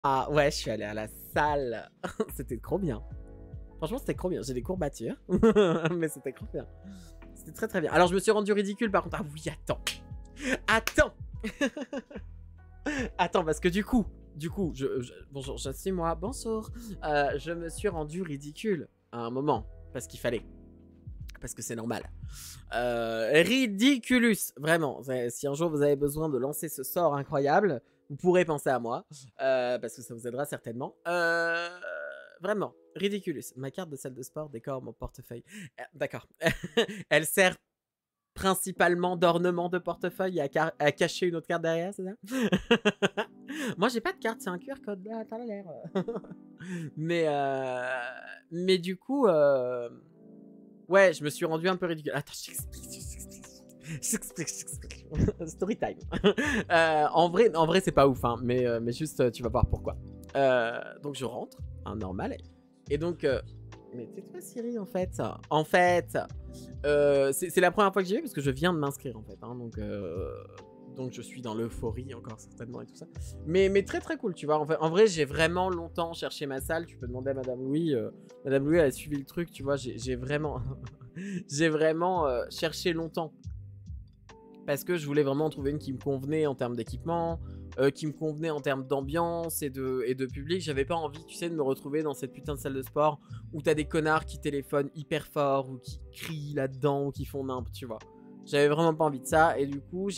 Ah ouais, je suis allée à la salle. C'était trop bien. Franchement, c'était trop bien. J'ai des courbatures, mais c'était trop bien. C'était très très bien. Alors, je me suis rendu ridicule par contre. Ah oui, attends. Attends. Attends, parce que du coup, bonjour, je suis moi, bonjour. Je me suis rendu ridicule à un moment, parce qu'il fallait. Parce que c'est normal. Ridiculous, vraiment. Si un jour vous avez besoin de lancer ce sort incroyable, vous pourrez penser à moi, parce que ça vous aidera certainement. Vraiment, ridiculous. Ma carte de salle de sport décore mon portefeuille. D'accord. Elle sert principalement d'ornement de portefeuille à cacher une autre carte derrière, c'est ça? Moi, j'ai pas de carte, c'est un QR code. Là, t'as l'air. Mais du coup, ouais, je me suis rendu un peu ridicule. Attends, je t'explique. Story time. En vrai c'est pas ouf, hein, mais juste, tu vas voir pourquoi. Donc, je rentre, hein, normal. Et donc, mais tais-toi, Siri, en fait. En fait, c'est la première fois que j'y vais parce que je viens de m'inscrire, en fait. Hein, donc, je suis dans l'euphorie encore, certainement, et tout ça. Mais très, très cool, tu vois. En vrai, j'ai vraiment longtemps cherché ma salle. Tu peux demander à Madame Louis. Madame Louis, elle a suivi le truc, tu vois. J'ai vraiment, j'ai vraiment cherché longtemps. Parce que je voulais vraiment trouver une qui me convenait en termes d'équipement, qui me convenait en termes d'ambiance et de public. J'avais pas envie, tu sais, de me retrouver dans cette putain de salle de sport où t'as des connards qui téléphonent hyper fort ou qui crient là-dedans ou qui font nimp, tu vois. J'avais vraiment pas envie de ça. Et du coup,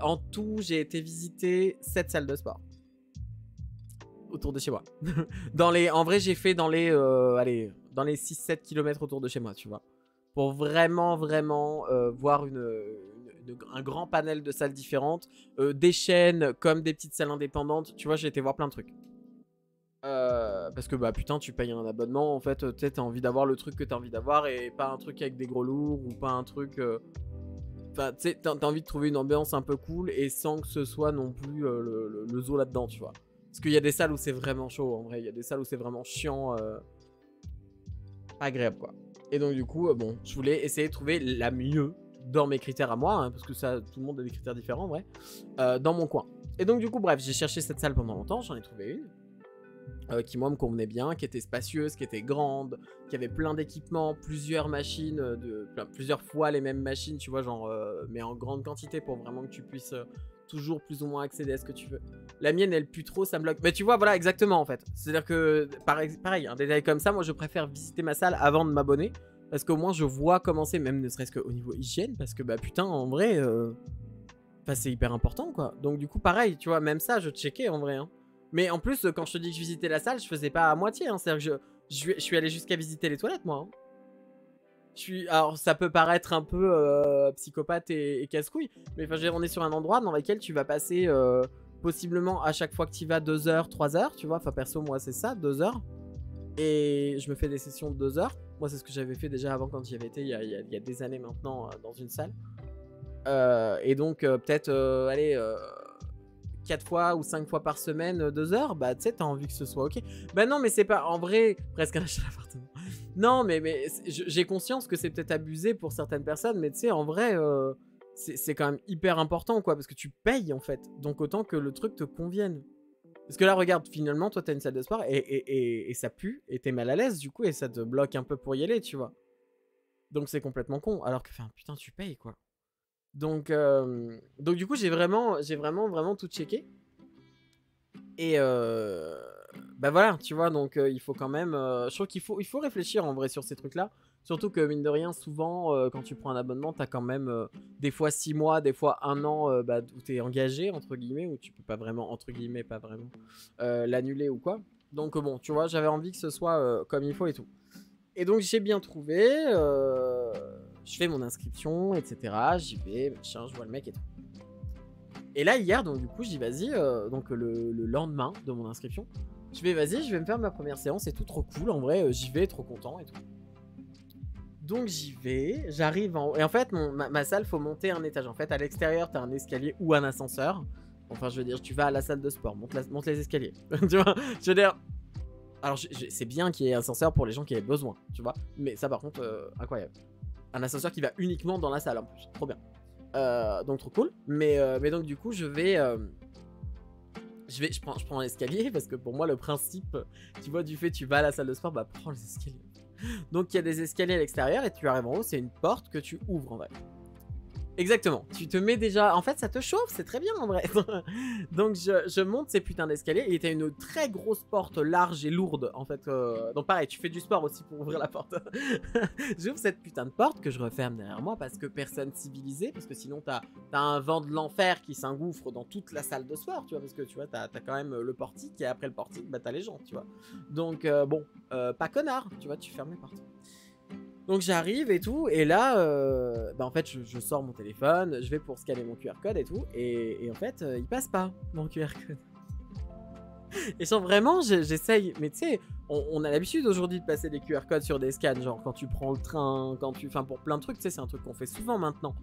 en tout, j'ai été visiter 7 salles de sport autour de chez moi. En vrai, j'ai fait dans les 6-7 km autour de chez moi, tu vois. Pour vraiment, vraiment voir un grand panel de salles différentes, des chaînes comme des petites salles indépendantes. Tu vois, j'ai été voir plein de trucs. Parce que bah putain, tu payes un abonnement, en fait, tu sais, t'as envie d'avoir le truc que t'as envie d'avoir et pas un truc avec des gros lourds ou pas un truc. Enfin, tu sais, t'as envie de trouver une ambiance un peu cool et sans que ce soit non plus le zoo là-dedans, tu vois. Parce qu'il y a des salles où c'est vraiment chaud, en vrai. Il y a des salles où c'est vraiment chiant, agréable, quoi. Et donc, du coup, bon, je voulais essayer de trouver la mieux dans mes critères à moi, hein, parce que ça, tout le monde a des critères différents, en vrai, dans mon coin. Et donc, du coup, bref, j'ai cherché cette salle pendant longtemps, j'en ai trouvé une. Qui moi me convenait bien, qui était spacieuse, qui était grande, qui avait plein d'équipements, plusieurs machines, plusieurs fois les mêmes machines, tu vois, genre, mais en grande quantité pour vraiment que tu puisses toujours plus ou moins accéder à ce que tu veux. La mienne, elle pue trop, ça me bloque. Mais tu vois, voilà, exactement en fait. C'est-à-dire que, pareil, un détail comme ça, moi je préfère visiter ma salle avant de m'abonner, parce qu'au moins je vois comment c'est, même ne serait-ce qu'au niveau hygiène, parce que bah putain, en vrai, c'est hyper important quoi. Donc du coup, pareil, tu vois, même ça, je checkais en vrai, hein. Mais en plus, quand je te dis que je visitais la salle, je faisais pas à moitié. Hein. C'est-à-dire que je suis allé jusqu'à visiter les toilettes, moi. Hein. Alors, ça peut paraître un peu psychopathe et casse-couille, mais on est sur un endroit dans lequel tu vas passer possiblement à chaque fois que tu y vas 2 heures, 3 heures, tu vois. Enfin, perso, moi, c'est ça, 2 heures. Et je me fais des sessions de 2 heures. Moi, c'est ce que j'avais fait déjà avant quand j'y avais été il y a des années maintenant dans une salle. Et donc, peut-être, allez... 4 fois ou 5 fois par semaine, 2 heures, bah tu sais, t'as envie que ce soit ok. Bah non, mais c'est pas, en vrai, presque un achat d'appartement. Non, mais j'ai conscience que c'est peut-être abusé pour certaines personnes, mais tu sais, en vrai, c'est quand même hyper important, quoi, parce que tu payes, en fait. Donc autant que le truc te convienne. Parce que là, regarde, finalement, toi, t'as une salle de sport et ça pue, et t'es mal à l'aise, du coup, et ça te bloque un peu pour y aller, tu vois. Donc c'est complètement con, alors que, enfin, putain, tu payes, quoi. Donc du coup, j'ai vraiment tout checké. Et bah voilà, tu vois, donc il faut quand même. Je trouve il faut réfléchir en vrai sur ces trucs-là. Surtout que mine de rien, souvent, quand tu prends un abonnement, t'as quand même des fois 6 mois, des fois 1 an bah, où t'es engagé, entre guillemets, où tu peux pas vraiment, entre guillemets, pas vraiment, l'annuler ou quoi. Donc bon, tu vois, j'avais envie que ce soit comme il faut et tout. Et donc j'ai bien trouvé, je fais mon inscription, etc. J'y vais, machin, je vois le mec et tout. Et là, hier, donc du coup, je dis vas-y, donc le lendemain de mon inscription, je vais vas-y, je vais me faire ma première séance et tout, trop cool, en vrai, j'y vais, trop content et tout. Donc j'y vais, j'arrive en... Et en fait, ma salle, faut monter un étage. En fait, à l'extérieur, t'as un escalier ou un ascenseur. Enfin, je veux dire, tu vas à la salle de sport, monte les escaliers. Tu vois, je veux dire... Alors, c'est bien qu'il y ait un ascenseur pour les gens qui avaient besoin, tu vois. Mais ça, par contre, incroyable. Un ascenseur qui va uniquement dans la salle, en plus. Trop bien. Donc trop cool. Mais donc du coup, je vais je prends l'escalier parce que pour moi, le principe, tu vois, du fait tu vas à la salle de sport, bah prends les escaliers. Donc il y a des escaliers à l'extérieur et tu arrives en haut, c'est une porte que tu ouvres en vrai. Exactement, tu te mets déjà... En fait, ça te chauffe, c'est très bien en vrai. Donc je monte ces putains d'escaliers et t'as une très grosse porte large et lourde en fait. Donc pareil, tu fais du sport aussi pour ouvrir la porte. J'ouvre cette putain de porte que je referme derrière moi parce que personne civilisé, parce que sinon t'as un vent de l'enfer qui s'engouffre dans toute la salle de sport, tu vois, parce que tu vois, t'as quand même le portique et après le portique, bah t'as les gens, tu vois. Donc bon, pas connard, tu vois, tu fermes les portes. Donc j'arrive et tout, et là, bah en fait, je sors mon téléphone, je vais pour scanner mon QR code et tout, et en fait, il passe pas, mon QR code. Et genre vraiment, j'essaye, mais tu sais, on a l'habitude aujourd'hui de passer des QR codes sur des scans, genre quand tu prends le train, quand tu... Enfin, pour plein de trucs, tu sais, c'est un truc qu'on fait souvent maintenant.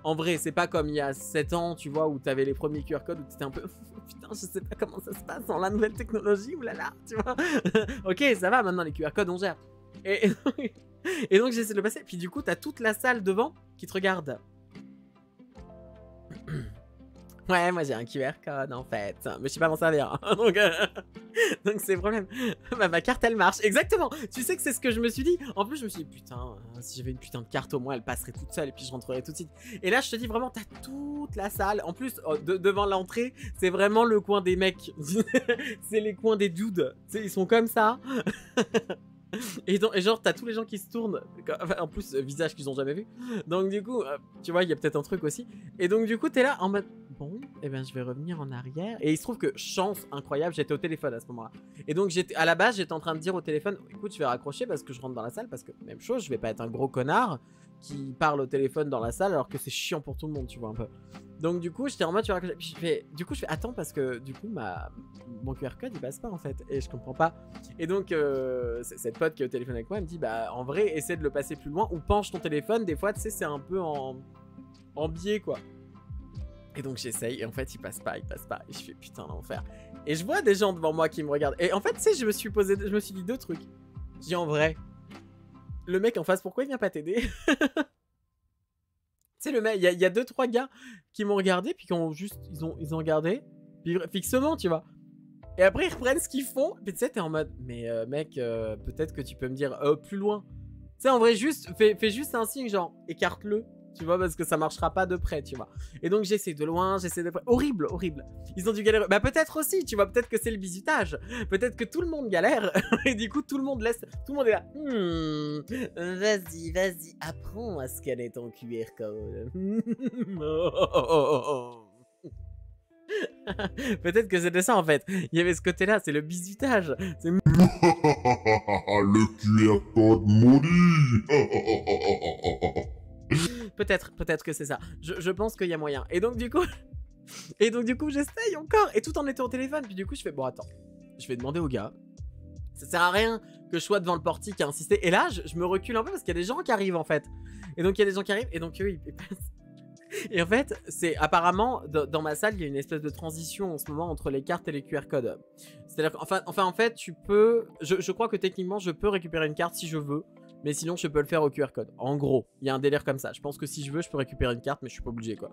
En vrai, c'est pas comme il y a 7 ans, tu vois, où t'avais les premiers QR codes, où t'étais un peu... Putain, je sais pas comment ça se passe sans la nouvelle technologie, oulala, tu vois. Ok, ça va, maintenant les QR codes, on gère. Et donc j'essaie de le passer, puis du coup t'as toute la salle devant qui te regarde. Ouais, moi j'ai un QR code en fait, mais je sais pas m'en servir. Donc c'est le problème. Bah, ma carte elle marche, exactement. Tu sais que c'est ce que je me suis dit. En plus je me suis dit putain, si j'avais une putain de carte au moins elle passerait toute seule et puis je rentrerais tout de suite. Et là je te dis vraiment t'as toute la salle. En plus devant l'entrée c'est vraiment le coin des mecs. C'est les coins des dudes. Tu sais, ils sont comme ça. Et genre t'as tous les gens qui se tournent, en plus visage qu'ils ont jamais vu. Donc du coup tu vois il y a peut-être un truc aussi. Et donc du coup t'es là en mode bon et ben je vais revenir en arrière. Et il se trouve que chance incroyable j'étais au téléphone à ce moment là. Et donc à la base j'étais en train de dire au téléphone écoute je vais raccrocher parce que je rentre dans la salle. Parce que même chose je vais pas être un gros connard qui parle au téléphone dans la salle alors que c'est chiant pour tout le monde tu vois un peu. Donc du coup j'étais en mode tu raccroches. Puis du coup je fais attends parce que du coup mon QR code il passe pas en fait. Et je comprends pas. Et donc cette pote qui est au téléphone avec moi elle me dit bah en vrai essaie de le passer plus loin ou penche ton téléphone, des fois tu sais c'est un peu en biais quoi. Et donc j'essaye et en fait il passe pas. Et je fais putain l'enfer. Et je vois des gens devant moi qui me regardent. Et en fait tu sais je me suis dit deux trucs. Je dis en vrai le mec en face pourquoi il vient pas t'aider? Tu sais le mec, il y a 2-3 gars qui m'ont regardé puis qui ont juste ils ont regardé puis fixement tu vois. Et après ils reprennent ce qu'ils font. Puis tu sais t'es en mode mais mec peut-être que tu peux me dire plus loin. Tu sais en vrai juste fais juste un signe genre écarte-le. Tu vois parce que ça marchera pas de près tu vois. Et donc j'essaie de loin, j'essaie de près. Horrible, horrible. Ils ont dû galérer. Bah peut-être aussi tu vois, peut-être que c'est le bisutage. Peut-être que tout le monde galère. Et du coup tout le monde laisse. Tout le monde est là. Vas-y, apprends à scanner ton QR code. Peut-être que c'était ça en fait. Il y avait ce côté-là, c'est le bisutage. C'est... Le QR code maudit. Peut-être que c'est ça. Je pense qu'il y a moyen. Et donc du coup, j'essaye encore. Et tout en étant au téléphone. Puis du coup, je fais bon attends. Je vais demander au gars. Ça sert à rien que je sois devant le portique à insister. Et là, je me recule un peu parce qu'il y a des gens qui arrivent en fait. Et donc il y a des gens qui arrivent. Et donc eux, ils passent. Et en fait, c'est apparemment dans ma salle, il y a une espèce de transition en ce moment entre les cartes et les QR codes. C'est-à-dire qu'enfin, en fait, tu peux. Je crois que techniquement, je peux récupérer une carte si je veux. Mais sinon, je peux le faire au QR code. En gros, il y a un délire comme ça. Je pense que si je veux, je peux récupérer une carte, mais je suis pas obligé, quoi.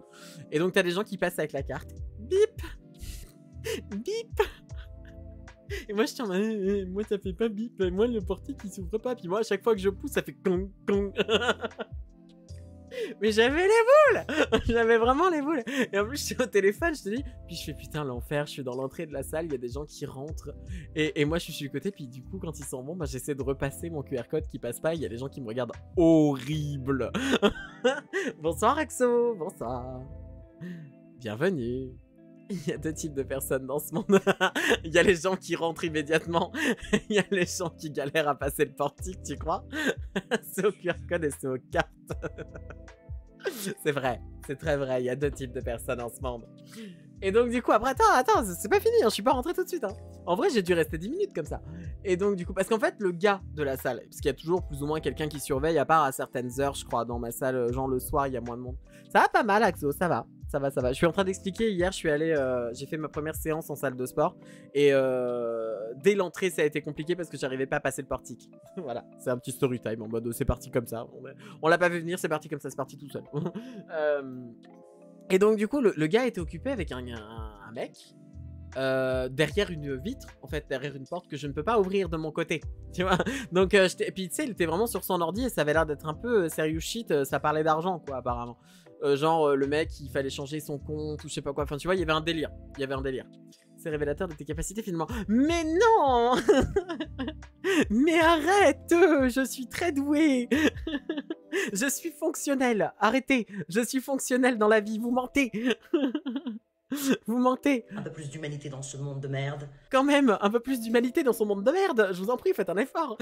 Et donc, t'as des gens qui passent avec la carte. Bip. Bip. Et moi, je tiens, moi, ça fait pas bip. Moi, le portique, il s'ouvre pas. Puis moi, à chaque fois que je pousse, ça fait cong, cong. Mais j'avais les boules. J'avais vraiment les boules. Et en plus je suis au téléphone, je te dis. Puis je fais putain l'enfer, je suis dans l'entrée de la salle, il y a des gens qui rentrent. Et moi je suis sur le côté, puis du coup quand ils sont bons, bah, j'essaie de repasser mon QR code qui passe pas. Il y a des gens qui me regardent horrible. Bonsoir Axo, bonsoir. Bienvenue. Il y a deux types de personnes dans ce monde. Il y a les gens qui rentrent immédiatement. Il y a les gens qui galèrent à passer le portique, tu crois? C'est au QR code et c'est aux cartes. C'est vrai, c'est très vrai. Il y a deux types de personnes en ce monde. Et donc du coup, après, attends, c'est pas fini, hein, je suis pas rentré tout de suite. Hein. En vrai, j'ai dû rester 10 minutes comme ça. Et donc du coup, parce qu'en fait, le gars de la salle, parce qu'il y a toujours plus ou moins quelqu'un qui surveille, à part à certaines heures, je crois, dans ma salle, genre le soir, il y a moins de monde. Ça va pas mal, Axo, ça va. Ça va. Je suis en train d'expliquer, hier, je suis allé, j'ai fait ma première séance en salle de sport. Et dès l'entrée, ça a été compliqué parce que j'arrivais pas à passer le portique. Voilà, c'est un petit story time en mode c'est parti comme ça. On l'a pas vu venir, c'est parti comme ça, c'est parti tout seul. Et donc du coup, le gars était occupé avec un mec. derrière une vitre, en fait, derrière une porte que je ne peux pas ouvrir de mon côté, tu vois. Donc, et puis tu sais, il était vraiment sur son ordi et ça avait l'air d'être un peu serious shit, ça parlait d'argent, quoi, apparemment. Genre, le mec, il fallait changer son compte ou je sais pas quoi, enfin, tu vois, il y avait un délire, C'est révélateur de tes capacités finalement. Mais non. Mais arrête, je suis très doué. Je suis fonctionnel, arrêtez, je suis fonctionnel dans la vie, vous mentez. Vous mentez. Un peu plus d'humanité dans ce monde de merde. Quand même, un peu plus d'humanité dans son monde de merde. Je vous en prie, faites un effort.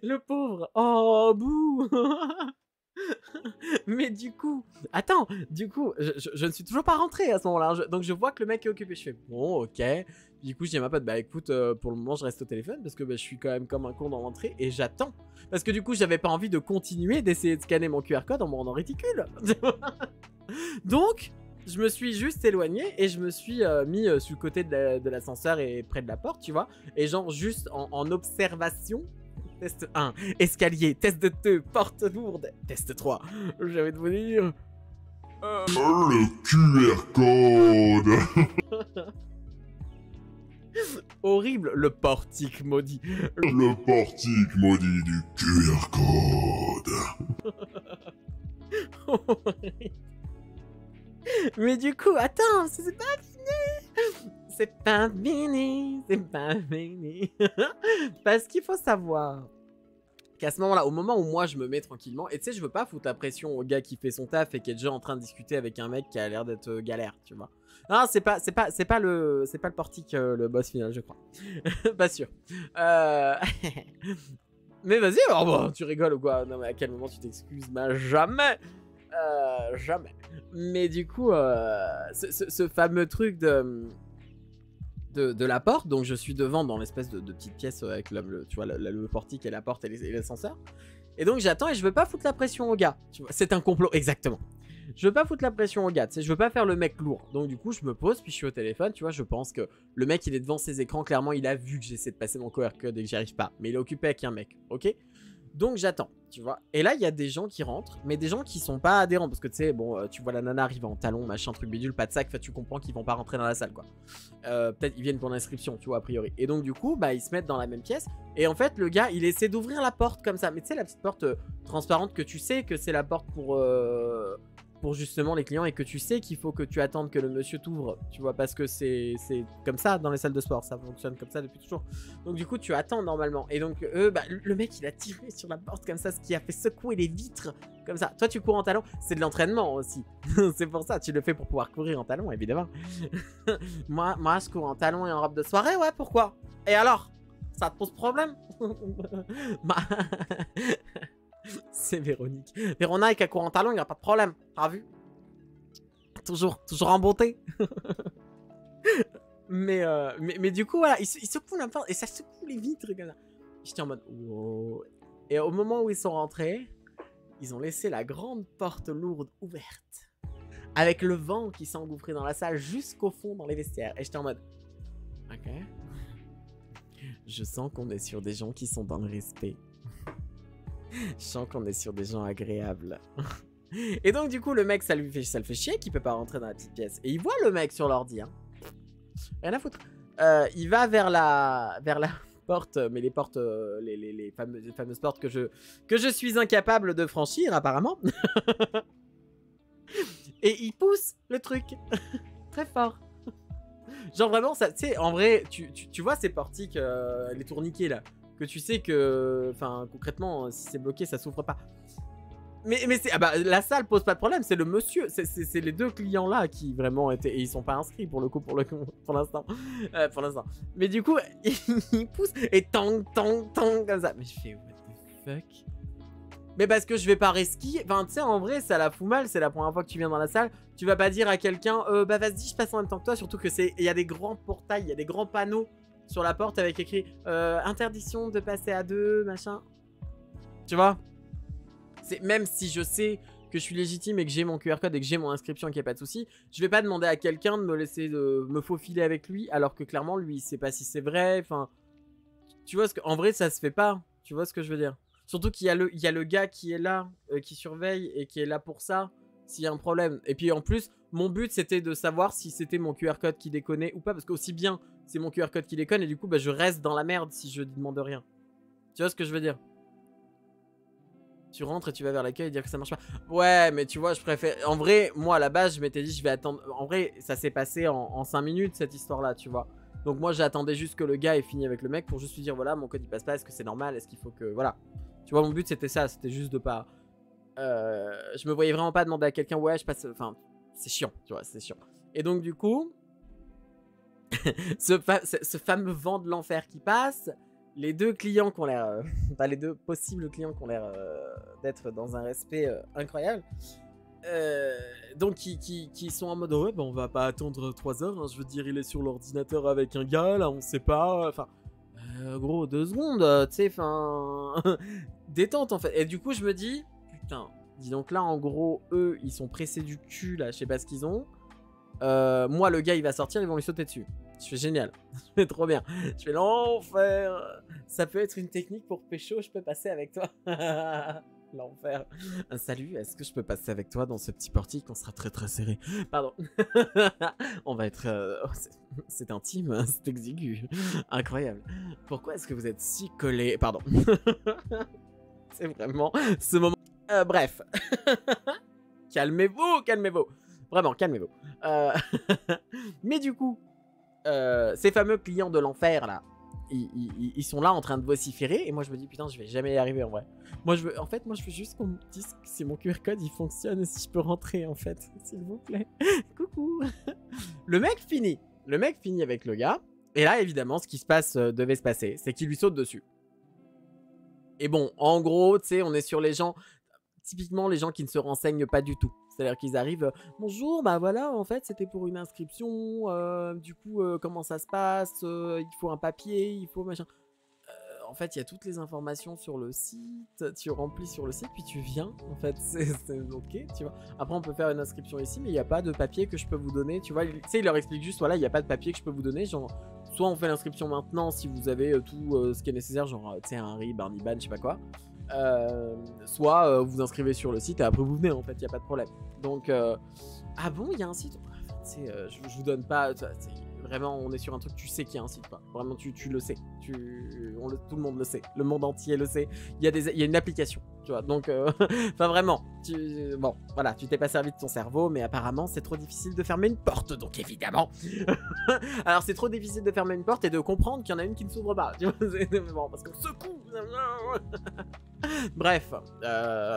Le pauvre. Oh, bouh. Mais du coup, attends, je ne suis toujours pas rentré à ce moment-là. Donc je vois que le mec est occupé. Je fais, bon, ok. Du coup, je dis à ma pote, bah écoute, pour le moment, je reste au téléphone parce que bah, je suis quand même comme un con dans l'entrée et j'attends. Parce que du coup, j'avais pas envie de continuer d'essayer de scanner mon QR code en me rendant ridicule. Donc, je me suis juste éloigné et je me suis mis sur le côté de l'ascenseur et près de la porte, tu vois. Et genre juste en observation. Test 1, escalier. Test 2, porte lourde. Test 3, j'avais de vous dire. Le QR code. Horrible, le portique maudit. Le portique maudit du QR code. Mais du coup, attends, c'est pas fini. C'est pas fini, c'est pas fini. Parce qu'il faut savoir qu'à ce moment-là, au moment où moi je me mets tranquillement, et tu sais, je veux pas foutre la pression au gars qui fait son taf et qui est déjà en train de discuter avec un mec qui a l'air d'être galère, tu vois. Non, c'est pas le portique, le boss final, je crois. Pas sûr. Mais vas-y, oh, bon, tu rigoles ou quoi? Non, mais à quel moment tu t'excuses? Bah, jamais. Jamais. Mais du coup, ce fameux truc de la porte, donc je suis devant dans l'espèce de petite pièce avec tu vois, le portique et la porte et l'ascenseur. Et donc j'attends et je veux pas foutre la pression au gars. C'est un complot, exactement. Je veux pas foutre la pression au gars, tu sais, je veux pas faire le mec lourd. Donc du coup, je me pose, puis je suis au téléphone, tu vois, je pense que le mec, il est devant ses écrans, clairement, il a vu que j'essaie de passer mon QR code et que j'y arrive pas. Mais il est occupé avec un mec, ok? Donc j'attends, tu vois. Et là, il y a des gens qui rentrent, mais des gens qui sont pas adhérents. Parce que tu sais, bon, tu vois la nana arriver en talon, machin, truc bidule, pas de sac, tu comprends qu'ils vont pas rentrer dans la salle, quoi. Peut-être ils viennent pour l'inscription, tu vois, a priori. Et donc du coup, bah, ils se mettent dans la même pièce. Et en fait, le gars, il essaie d'ouvrir la porte comme ça. Mais tu sais, la petite porte transparente que tu sais que c'est la porte pour justement les clients et que tu sais qu'il faut que tu attendes que le monsieur t'ouvre, tu vois, parce que c'est comme ça dans les salles de sport, ça fonctionne comme ça depuis toujours. Donc du coup tu attends normalement et donc bah, le mec il a tiré sur la porte comme ça, ce qui a fait secouer les vitres comme ça. Toi tu cours en talons, c'est de l'entraînement aussi. C'est pour ça, tu le fais pour pouvoir courir en talons évidemment. moi je cours en talons et en robe de soirée, ouais, pourquoi? Et alors, ça te pose problème? Bah c'est Véronique. Véronique qui a couru en talon, il n'y a pas de problème. T'as vu? Toujours en beauté. mais du coup, voilà, il secoue la porte et ça secoue les vitres comme ça. J'étais en mode wow. Et au moment où ils sont rentrés, ils ont laissé la grande porte lourde ouverte. Avec le vent qui s'est engouffré dans la salle jusqu'au fond dans les vestiaires. Et j'étais en mode ok. Je sens qu'on est sur des gens qui sont dans le respect. Je sens qu'on est sur des gens agréables. Et donc du coup le mec ça le fait chier qu'il peut pas rentrer dans la petite pièce. Et il voit le mec sur l'ordi, hein. Rien à foutre. Il va vers la porte, mais les portes, les fameuses portes que je suis incapable de franchir apparemment. Et il pousse le truc très fort. Genre vraiment ça, tu sais, en vrai tu vois ces portiques, les tourniquets là, que tu sais que, enfin concrètement, si c'est bloqué, ça s'ouvre pas. Mais c'est, ah bah, la salle pose pas de problème, c'est le monsieur, c'est les deux clients là qui vraiment étaient, et ils sont pas inscrits pour le coup, pour l'instant, pour l'instant. Mais du coup, il pousse et tang comme ça. Mais je fais what the fuck. Mais parce que je vais pas resquiller, enfin tu sais en vrai ça la fout mal, c'est la première fois que tu viens dans la salle, tu vas pas dire à quelqu'un, bah vas-y je passe en même temps que toi, surtout que il y a des grands portails, il y a des grands panneaux sur la porte avec écrit interdiction de passer à deux, machin. Tu vois? Même si je sais que je suis légitime et que j'ai mon QR code et que j'ai mon inscription et qu'il n'y a pas de souci, je vais pas demander à quelqu'un de me laisser me faufiler avec lui alors que clairement lui il sait pas si c'est vrai. Enfin, tu vois, en vrai ça se fait pas. Tu vois ce que je veux dire? Surtout qu'il y a le gars qui est là, qui surveille et qui est là pour ça. s'il y a un problème. Et puis en plus, mon but c'était de savoir si c'était mon QR code qui déconnait ou pas. Parce qu'aussi bien, c'est mon QR code qui déconne et du coup, bah, je reste dans la merde si je demande rien. Tu vois ce que je veux dire? Tu rentres et tu vas vers l'accueil et dire que ça marche pas. Ouais, mais tu vois, je préfère... En vrai, moi, à la base, je m'étais dit, je vais attendre... En vrai, ça s'est passé en 5 minutes, cette histoire-là, tu vois. Donc moi, j'attendais juste que le gars ait fini avec le mec pour juste lui dire, voilà, mon code, il passe pas, est-ce que c'est normal? Est-ce qu'il faut que... Voilà. Tu vois, mon but, c'était ça. C'était juste de pas... Je me voyais vraiment pas demander à quelqu'un, ouais, je passe... Enfin, c'est chiant, tu vois, c'est chiant. Et donc, du coup... ce fameux vent de l'enfer qui passe... Les deux clients qui ont l'air... Enfin, les deux possibles clients qui ont l'air d'être dans un respect incroyable. Donc, qui sont en mode, ouais, bah, on va pas attendre 3 heures. Hein, je veux dire, il est sur l'ordinateur avec un gars, là, on sait pas. Enfin, gros, 2 secondes, tu sais, enfin... Détente, en fait. Et du coup, je me dis, putain, dis donc là, en gros, eux, ils sont pressés du cul, là, je sais pas ce qu'ils ont. Moi, le gars, il va sortir, ils vont lui sauter dessus. Je fais génial, je fais trop bien. Je fais l'enfer. Ça peut être une technique pour pécho, je peux passer avec toi. L'enfer. Salut, est-ce que je peux passer avec toi dans ce petit portique? On sera très très serré. Pardon. On va être... c'est intime, hein, c'est exigu. Incroyable. Pourquoi est-ce que vous êtes si collés? Pardon. C'est vraiment ce moment... bref. Calmez-vous, calmez-vous. Vraiment, calmez-vous. Mais du coup... ces fameux clients de l'enfer là, ils sont là en train de vociférer et moi je me dis putain je vais jamais y arriver en vrai. Moi je veux juste qu'on me dise que si mon QR code il fonctionne et si je peux rentrer en fait, s'il vous plaît. Coucou. Le mec finit avec le gars et là évidemment ce qui se passe devait se passer, c'est qu'il lui saute dessus. Et bon en gros tu sais on est sur les gens, typiquement les gens qui ne se renseignent pas du tout. C'est-à-dire qu'ils arrivent, bonjour, bah voilà, en fait, c'était pour une inscription, du coup, comment ça se passe, il faut un papier, il faut machin. En fait, il y a toutes les informations sur le site, tu remplis sur le site, puis tu viens, en fait, c'est ok, tu vois. Après, on peut faire une inscription ici, mais il n'y a pas de papier que je peux vous donner, tu vois. Tu sais, il leur explique juste, voilà, il n'y a pas de papier que je peux vous donner, genre, soit on fait l'inscription maintenant si vous avez tout ce qui est nécessaire, genre, tu sais, un RIB, un IBAN, je sais pas quoi. Soit vous inscrivez sur le site et après vous venez en fait, il n'y a pas de problème. Donc, ah bon, il y a un site, enfin, je vous donne pas, vraiment on est sur un truc, tu sais qu'il y a un site quoi. Vraiment tu le sais, tout le monde le sait, le monde entier le sait, il y a une application, tu vois, donc, enfin vraiment, bon, voilà, tu t'es pas servi de ton cerveau, mais apparemment c'est trop difficile de fermer une porte, donc évidemment, alors c'est trop difficile de fermer une porte et de comprendre qu'il y en a une qui ne s'ouvre pas, tu vois, bon, parce qu'on secoue. Bref,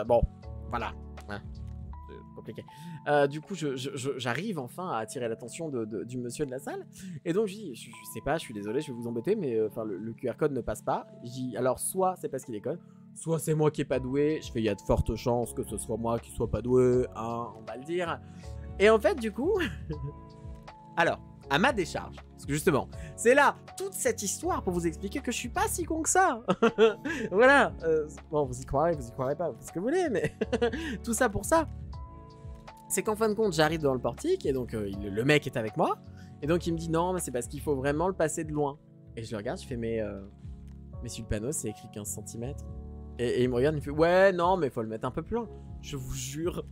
bon, voilà, hein, c'est compliqué. Du coup, j'arrive enfin à attirer l'attention du monsieur de la salle. Et donc, je dis, je sais pas, je suis désolé, je vais vous embêter, mais enfin, le QR code ne passe pas. Je dis, alors, soit c'est parce qu'il déconne, soit c'est moi qui est pas doué. Je fais, il y a de fortes chances que ce soit moi qui soit pas doué, hein, on va le dire. Et en fait, du coup, alors, à ma décharge, parce que justement, c'est là toute cette histoire pour vous expliquer que je suis pas si con que ça. Voilà, bon, vous y croirez pas, vous faites ce que vous voulez, mais tout ça pour ça. C'est qu'en fin de compte, j'arrive dans le portique et donc le mec est avec moi. Et donc il me dit non, mais c'est parce qu'il faut vraiment le passer de loin. Et je le regarde, je fais mais sur le panneau c'est écrit 15 cm. Et il me regarde, il me fait ouais, non, mais faut le mettre un peu plus loin. Je vous jure,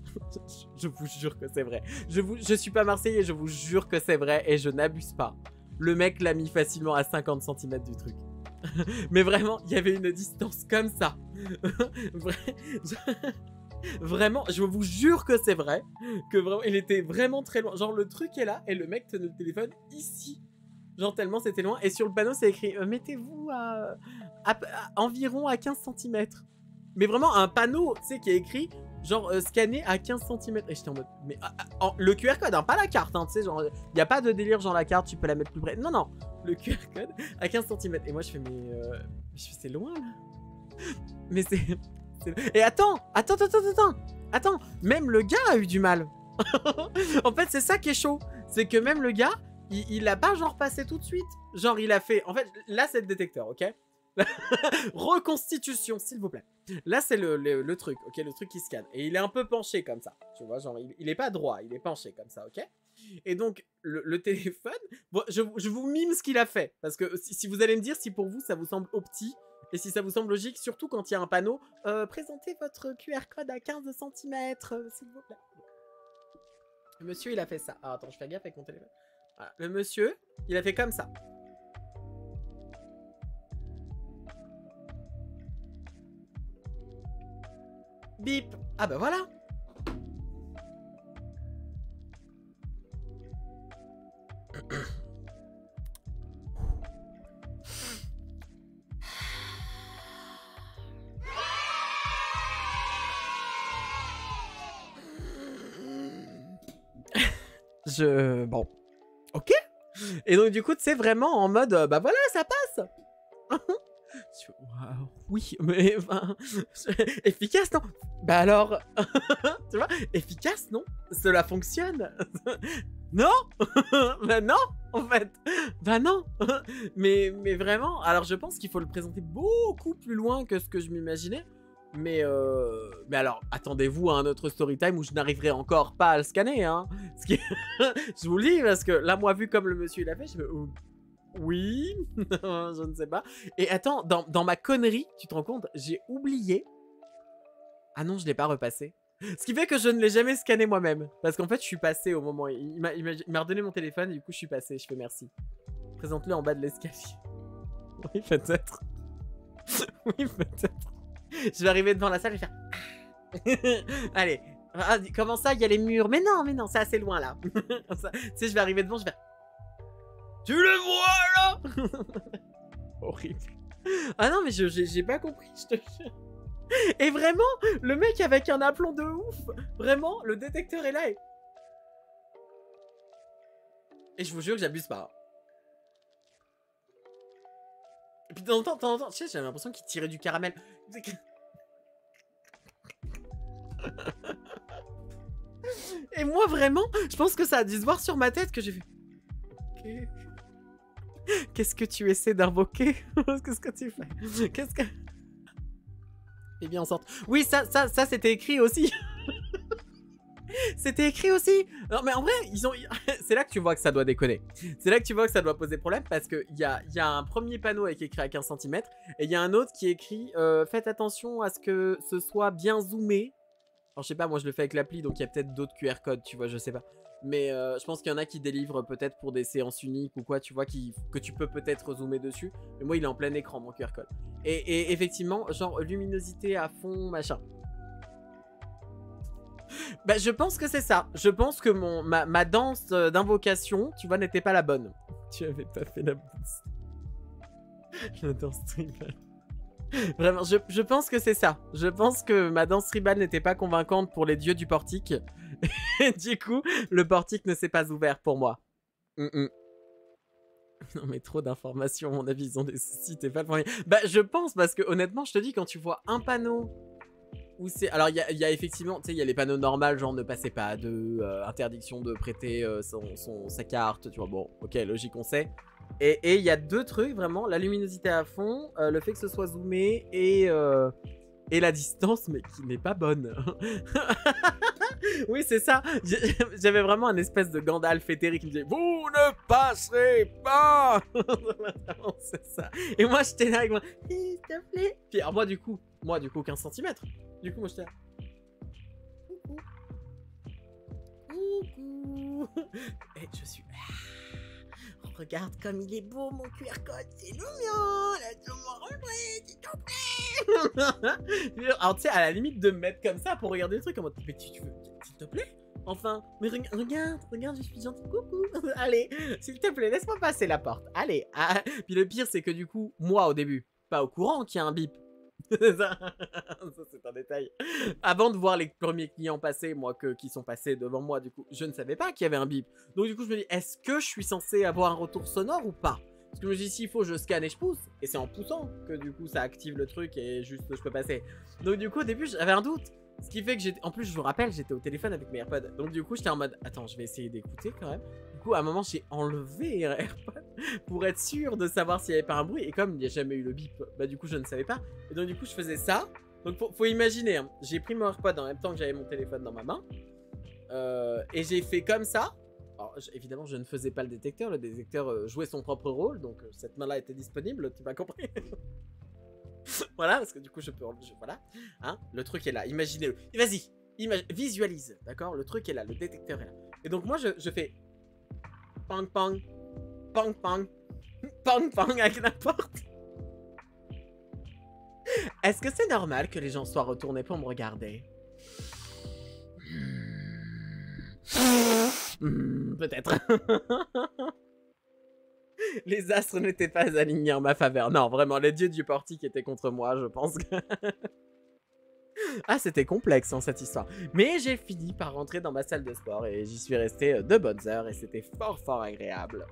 je vous jure que c'est vrai. Je suis pas marseillais, je vous jure que c'est vrai et je n'abuse pas. Le mec l'a mis facilement à 50 cm du truc. Mais vraiment, il y avait une distance comme ça. Vraiment, je vous jure que c'est vrai. Que vraiment, il était vraiment très loin. Genre, le truc est là et le mec tenait le téléphone ici. Genre, tellement c'était loin. Et sur le panneau, c'est écrit mettez-vous environ à 15 cm. Mais vraiment, un panneau, tu sais, qui est écrit genre scanné à 15 cm. Et j'étais en mode, mais le QR code, hein, pas la carte, hein, tu sais, genre, il n'y a pas de délire, genre la carte, tu peux la mettre plus près. Non, non, le QR code à 15 cm. Et moi, je fais, mais c'est loin là. Mais c'est. Et attends, même le gars a eu du mal. En fait, c'est ça qui est chaud. C'est que même le gars, il a pas genre passé tout de suite. Genre, il a fait. En fait, là, c'est le détecteur, ok? Reconstitution, s'il vous plaît. Là, c'est le truc, ok? Le truc qui scanne. Et il est un peu penché comme ça. Tu vois, genre, il est pas droit, il est penché comme ça, ok? Et donc, le téléphone. Bon, je vous mime ce qu'il a fait. Parce que si vous allez me dire si pour vous, ça vous semble opti. Et si ça vous semble logique, surtout quand il y a un panneau, présentez votre QR code à 15 cm, s'il vous plaît. Le monsieur, il a fait ça. Ah, attends, je fais gaffe avec mon téléphone. Voilà. Le monsieur, il a fait comme ça. Bip. Ah bah voilà. Bon. Ok. Et donc du coup, tu sais, vraiment en mode, bah voilà, ça passe. Waouh, oui, mais enfin, efficace, non? Bah alors, tu vois, efficace, non? Cela fonctionne. Non. Bah non, en fait. Bah non. Mais vraiment, alors je pense qu'il faut le présenter beaucoup plus loin que ce que je m'imaginais. Mais alors, attendez-vous à un autre story time où je n'arriverai encore pas à le scanner, hein. Ce qui... je vous le dis, parce que là, moi, vu comme le monsieur l'a fait, je me... Oui, je ne sais pas. Et attends, dans ma connerie, tu te rends compte, j'ai oublié... Ah non, je l'ai pas repassé. Ce qui fait que je ne l'ai jamais scanné moi-même. Parce qu'en fait, je suis passé au moment... Il m'a redonné mon téléphone, et du coup, je suis passé. Je fais merci. Présente-le en bas de l'escalier. Oui, peut-être. Oui, peut-être. Je vais arriver devant la salle et faire... Allez. Ah, comment ça, il y a les murs? Mais non, c'est assez loin, là. Tu sais, je vais arriver devant, je vais... Tu le vois, là? Horrible. Ah non, mais j'ai pas compris, je te jure. Et vraiment, le mec avec un aplomb de ouf. Vraiment, le détecteur est là et je vous jure que j'abuse pas. Et puis de temps en temps, tu sais, j'avais l'impression qu'il tirait du caramel. Et moi, vraiment, je pense que ça a dû se voir sur ma tête que j'ai fait... Ok. Qu'est-ce que tu essaies d'invoquer? Qu'est-ce que tu fais? Qu'est-ce que... Eh bien, en sorte... Oui, ça c'était écrit aussi. C'était écrit aussi. Non, mais en vrai, ils ont... C'est là que tu vois que ça doit déconner. C'est là que tu vois que ça doit poser problème parce qu'il y a un premier panneau avec écrit à 15 cm et il y a un autre qui est écrit faites attention à ce que ce soit bien zoomé. Alors, je sais pas, moi je le fais avec l'appli donc il y a peut-être d'autres QR codes, tu vois, je sais pas. Mais je pense qu'il y en a qui délivrent peut-être pour des séances uniques ou quoi, tu vois, que tu peux peut-être zoomer dessus. Mais moi, il est en plein écran, mon QR code. Et effectivement, genre luminosité à fond, machin. Bah, je pense que c'est ça. Je pense que ma danse d'invocation, tu vois, n'était pas la bonne. Tu avais pas fait la danse tribale. Vraiment, je pense que c'est ça. Je pense que ma danse tribale n'était pas convaincante pour les dieux du portique. Et du coup, le portique ne s'est pas ouvert pour moi. Non mais trop d'informations, à mon avis, ils ont des soucis, t'es pas le premier. Bah je pense, parce que honnêtement, je te dis, quand tu vois un panneau où c'est... Alors il y a effectivement, tu sais, il y a les panneaux normaux, genre ne passez pas à deux, interdiction de prêter sa carte, tu vois, bon, ok, logique, on sait. Et il y a deux trucs, vraiment, la luminosité à fond, le fait que ce soit zoomé et la distance, mais qui n'est pas bonne. Oui, c'est ça. J'avais vraiment un espèce de Gandalf éthéré qui me disait « Vous ne passerez pas !» C'est ça. Et moi, j'étais là avec moi « S'il te plaît !» Puis alors moi, du coup, 15 cm. Du coup, moi, j'étais là. Coucou. Coucou. Et je suis... Regarde comme il est beau, mon QR code, c'est le mien. Laisse-moi rentrer, s'il te plaît. Alors, tu sais, à la limite de me mettre comme ça pour regarder le truc, en mode, mais tu veux, s'il te plaît. Enfin, mais regarde, je suis gentil. Coucou. Allez, s'il te plaît, laisse-moi passer la porte. Allez. Ah. Puis le pire, c'est que du coup, moi, au début, pas au courant qu'il y a un bip. Ça, c'est un détail. Avant de voir les premiers clients passer, qui sont passés devant moi, du coup, je ne savais pas qu'il y avait un bip. Donc du coup, je me dis, est-ce que je suis censé avoir un retour sonore ou pas? Parce que je me dis, s'il faut, je scanne et je pousse. Et c'est en poussant que du coup, ça active le truc et juste, je peux passer. Donc du coup, au début, j'avais un doute. Ce qui fait que en plus, je vous rappelle, j'étais au téléphone avec mes AirPods. Donc du coup, j'étais en mode, attends, je vais essayer d'écouter quand même. Du coup, à un moment, j'ai enlevé les AirPods pour être sûr de savoir s'il n'y avait pas un bruit. Et comme il n'y a jamais eu le bip, bah du coup, je ne savais pas. Et donc du coup, je faisais ça. Donc faut imaginer, hein, j'ai pris mon AirPod en même temps que j'avais mon téléphone dans ma main. Et j'ai fait comme ça. Alors, évidemment, je ne faisais pas le détecteur jouait son propre rôle. Donc cette main-là était disponible, tu m'as compris. Voilà, parce que du coup, voilà. Hein, le truc est là, imaginez-le. Vas-y, visualise, d'accord? Le truc est là, le détecteur est là. Et donc moi je fais pang pang, pang pang, pang pang avec la porte. Est-ce que c'est normal que les gens soient retournés pour me regarder? Peut-être. Les astres n'étaient pas alignés en ma faveur. Non, vraiment, les dieux du portique étaient contre moi, je pense que... Ah, c'était complexe, hein, cette histoire. Mais j'ai fini par rentrer dans ma salle de sport et j'y suis resté de bonnes heures et c'était fort agréable.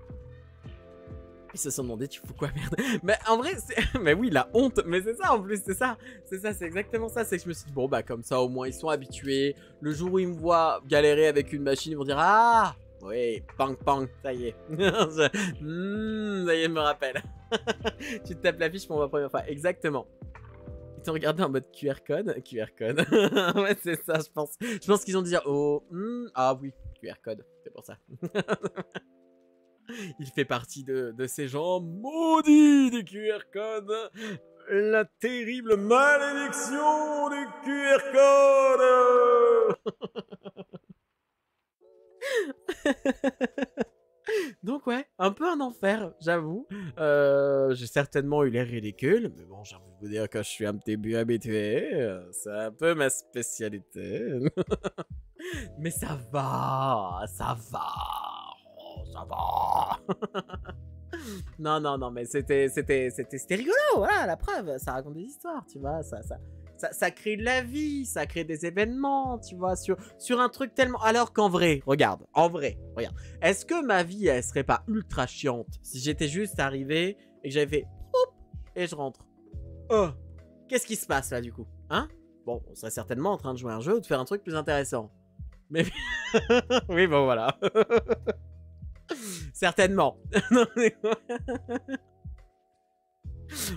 Ils se sont demandé, tu fous quoi, merde? Mais en vrai, c'est... Mais oui, la honte. Mais c'est ça, en plus, c'est ça. C'est ça, c'est exactement ça. C'est que je me suis dit, bon, bah, comme ça, au moins, ils sont habitués. Le jour où ils me voient galérer avec une machine, ils vont dire, ah, oui, pang, pang, ça y est. Ça y est, je me rappelle. Tu te tapes la fiche pour ma première fois. Exactement. Ils t'ont regardé en mode QR code. QR code. Ouais, c'est ça, je pense. Je pense qu'ils ont dit, oh, ah oui, QR code. C'est pour ça. Il fait partie de ces gens maudits du QR code. La terrible malédiction du QR code. Donc ouais, un peu un enfer, j'avoue. J'ai certainement eu l'air ridicule, mais bon, j'ai envie de vous dire que je suis un petit peu habitué. C'est un peu ma spécialité. Mais ça va, ça va. Ça va. Non, mais c'était rigolo, voilà, la preuve, ça raconte des histoires, tu vois, ça crée de la vie, ça crée des événements, tu vois, sur un truc tellement... Alors qu'en vrai, regarde, est-ce que ma vie, elle serait pas ultra chiante si j'étais juste arrivé et que j'avais fait... Hop, et je rentre. Oh, qu'est-ce qui se passe là, du coup? Hein? Bon, on serait certainement en train de jouer à un jeu ou de faire un truc plus intéressant. Mais... oui, bon, voilà. Certainement.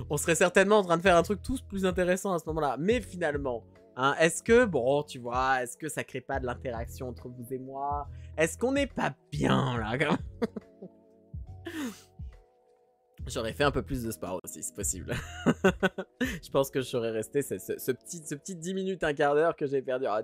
On serait certainement en train de faire un truc tous plus intéressant à ce moment-là. Mais finalement, hein, est-ce que, bon, tu vois, est-ce que ça crée pas de l'interaction entre vous et moi? Est-ce qu'on n'est pas bien, là, quand même? J'aurais fait un peu plus de sport aussi, c'est possible. Je pense que je serais resté ce petit 10 minutes, un quart d'heure que j'ai perdu. Ah,